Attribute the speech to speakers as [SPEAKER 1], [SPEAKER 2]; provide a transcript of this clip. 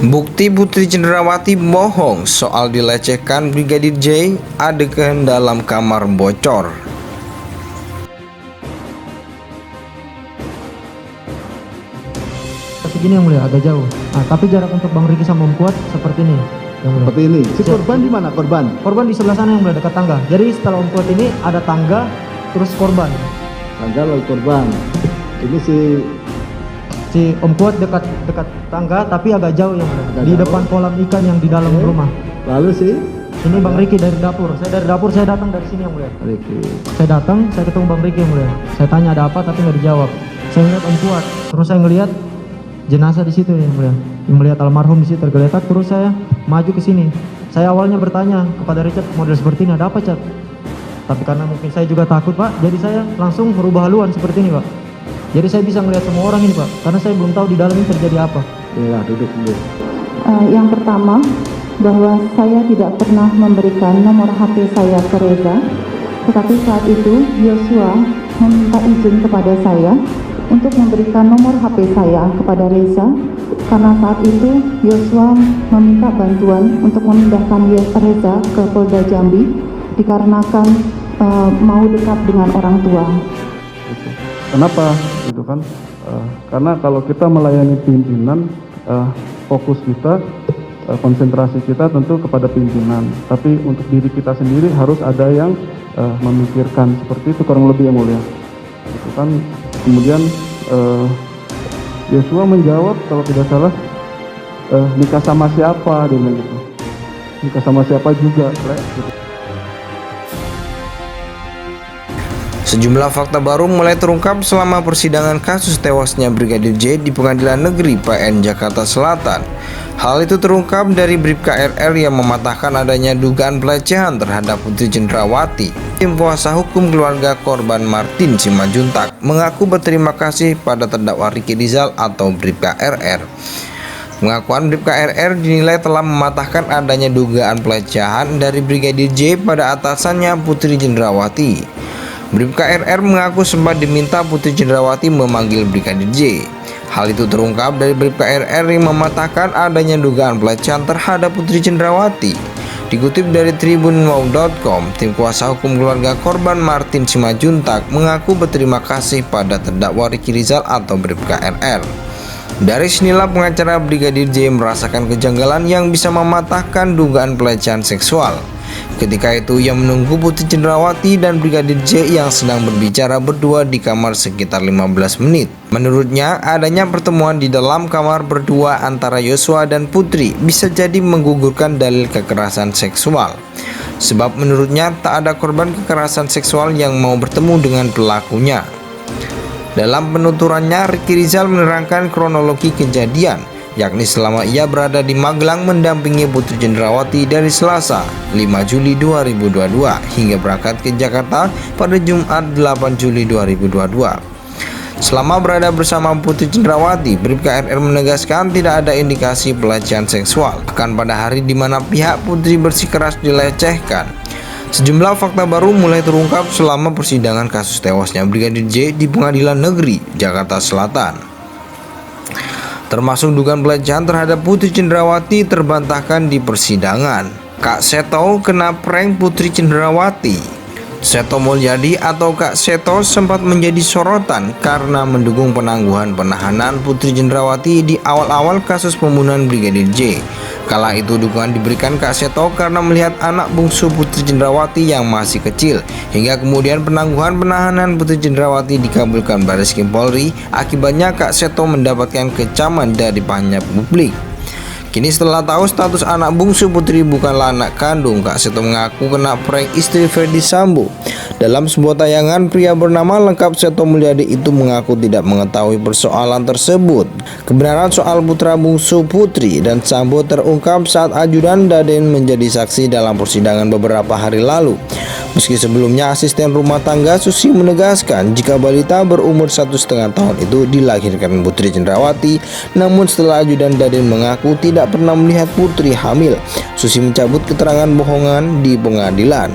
[SPEAKER 1] Bukti Putri Cenderawati bohong soal dilecehkan Brigadir J, adegan dalam kamar bocor.
[SPEAKER 2] Segini yang mulia, agak jauh. Nah, tapi jarak untuk Bang Riki sama Om Kuat seperti ini. Yang mulia.
[SPEAKER 3] Seperti ini. Si korban di mana korban?
[SPEAKER 2] Korban di sebelah sana yang mulia, dekat tangga. Jadi setelah Om Kuat ini ada tangga, terus korban.
[SPEAKER 3] Tangga lalu korban. Ini
[SPEAKER 2] Si Om Kuat dekat tangga, tapi agak jauh yang mulia.
[SPEAKER 3] Agak
[SPEAKER 2] Di
[SPEAKER 3] jauh.
[SPEAKER 2] depan kolam ikan yang di dalam rumah.
[SPEAKER 3] lalu
[SPEAKER 2] Ini Bang Riki dari dapur. Saya dari dapur, saya datang dari sini yang mulia.
[SPEAKER 3] Riki.
[SPEAKER 2] Saya datang, saya ketemu Bang Riki yang mulia. Saya tanya ada apa, tapi nggak dijawab. Saya ngeliat Om Kuat, terus saya ngeliat jenazah di situ yang mulia. Melihat almarhum di situ tergeletak, terus saya maju ke sini. Saya awalnya bertanya kepada Richard, model seperti ini ada apa, Chat? Tapi karena mungkin saya juga takut, Pak, jadi saya langsung merubah haluan seperti ini, Pak. Jadi saya bisa melihat semua orang ini, Pak, karena saya belum tahu di dalam ini terjadi apa.
[SPEAKER 3] Ya, duduk dulu.
[SPEAKER 4] Yang pertama, bahwa saya tidak pernah memberikan nomor HP saya ke Reza, tetapi saat itu Yosua meminta izin kepada saya untuk memberikan nomor HP saya kepada Reza, karena saat itu Yosua meminta bantuan untuk memindahkan Reza ke Polda Jambi dikarenakan mau dekat dengan orang tua.
[SPEAKER 5] Kenapa? Gitu kan? Karena kalau kita melayani pimpinan, fokus kita, konsentrasi kita tentu kepada pimpinan. Tapi untuk diri kita sendiri harus ada yang memikirkan, seperti itu kurang lebih yang mulia. Gitu kan? Kemudian Yosua menjawab kalau tidak salah, nikah sama siapa, dia bilang gitu. Nikah sama siapa juga, gitu.
[SPEAKER 1] Sejumlah fakta baru mulai terungkap selama persidangan kasus tewasnya Brigadir J di Pengadilan Negeri PN Jakarta Selatan. Hal itu terungkap dari Bribka RR yang mematahkan adanya dugaan pelecehan terhadap Putri Cenderawati. Tim kuasa hukum keluarga korban Martin Simajuntak mengaku berterima kasih pada terdakwa Ricky Rizal atau Bribka RR. Pengakuan Bribka RR dinilai telah mematahkan adanya dugaan pelecehan dari Brigadir J pada atasannya Putri Cenderawati. Bribka RR mengaku sempat diminta Putri Cenderawati memanggil Brigadir J. Hal itu terungkap dari Bribka RR yang mematahkan adanya dugaan pelecehan terhadap Putri Cenderawati. Dikutip dari tribunwow.com, tim kuasa hukum keluarga korban Martin Simajuntak mengaku berterima kasih pada terdakwa Ricky Rizal atau Bribka RR. Dari sinilah pengacara Brigadir J merasakan kejanggalan yang bisa mematahkan dugaan pelecehan seksual. Ketika itu ia menunggu Putri Cenderawati dan Brigadir J yang sedang berbicara berdua di kamar sekitar 15 menit. Menurutnya adanya pertemuan di dalam kamar berdua antara Yosua dan Putri bisa jadi menggugurkan dalil kekerasan seksual. Sebab menurutnya tak ada korban kekerasan seksual yang mau bertemu dengan pelakunya. Dalam penuturannya, Ricky Rizal menerangkan kronologi kejadian, yakni selama ia berada di Magelang mendampingi Putri Cenderawati dari Selasa 5 Juli 2022 hingga berangkat ke Jakarta pada Jumat 8 Juli 2022. Selama berada bersama Putri Cenderawati, Bribka RR menegaskan tidak ada indikasi pelecehan seksual. Bahkan pada hari di mana pihak Putri bersikeras dilecehkan. Sejumlah fakta baru mulai terungkap selama persidangan kasus tewasnya Brigadir J di Pengadilan Negeri Jakarta Selatan. Termasuk dugaan pelecehan terhadap Putri Cenderawati terbantahkan di persidangan. Kak Seto kena prank Putri Cenderawati. Seto Mulyadi atau Kak Seto sempat menjadi sorotan karena mendukung penangguhan penahanan Putri Cenderawati di awal-awal kasus pembunuhan Brigadir J. Kala itu dukungan diberikan Kak Seto karena melihat anak bungsu Putri Cenderawati yang masih kecil, hingga kemudian penangguhan penahanan Putri Cenderawati dikabulkan Barreskrim Polri. Akibatnya Kak Seto mendapatkan kecaman dari banyak publik. Kini setelah tahu status anak bungsu Putri bukanlah anak kandung, Kak Seto mengaku kena prank istri Ferdy Sambo. Dalam sebuah tayangan, pria bernama lengkap Seto Mulyadi itu mengaku tidak mengetahui persoalan tersebut. Kebenaran soal putra bungsu Putri dan Sambo terungkap saat ajudan Daden menjadi saksi dalam persidangan beberapa hari lalu. Meski sebelumnya asisten rumah tangga Susi menegaskan jika balita berumur 1,5 tahun itu dilahirkan Putri Cenderawati, namun setelah ajudan Daden mengaku tidak pernah melihat Putri hamil, Susi mencabut keterangan bohongan di pengadilan.